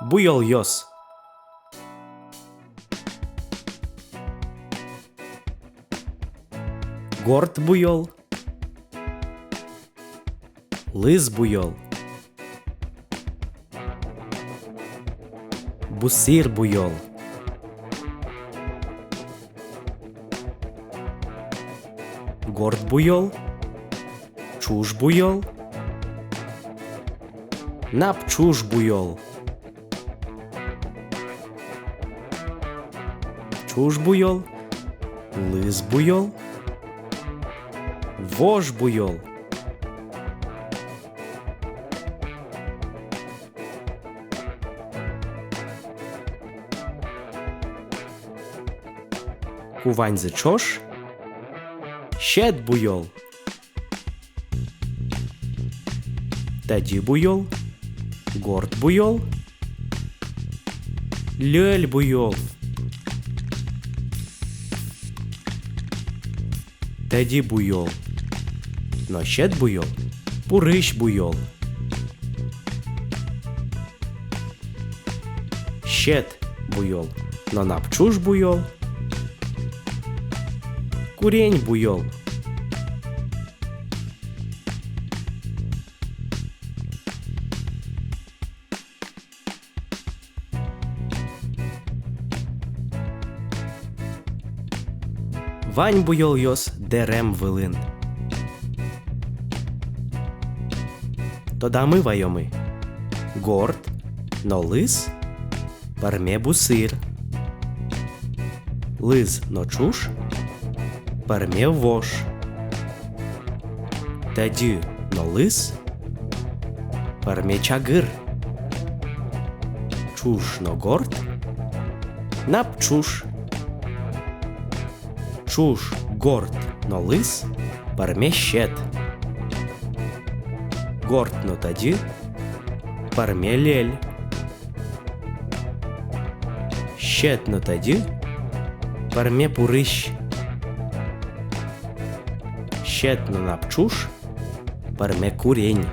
Буйол йос. Горд буйол. Лис буйол. Бусир буйол. Горд буйол. Чуж буйол. Напчуж буйол. Чуж буйол. Лис буйол. Вож буйол. Куваньзе чош. Щет буйол. Таді буйол. Горд буйол. Льоль буйол. Таді буйол. Но щет буйол. Пурищ буйол. Щет буйол. Но напчуж буйол. Курень буйол. Вань буйол йос дерем вилин. Тода ми вайоми. Горд, но лис, парме бусир. Лис, но чуш, парме вож. Таді, но лис, парме чагир. Чуш, но горд, напчуш. Чуш, горд, но лис, парме щет. Горд, но таді, парме лель. Щет, но таді, парме пурищ. Щет, но напчуш, парме курень.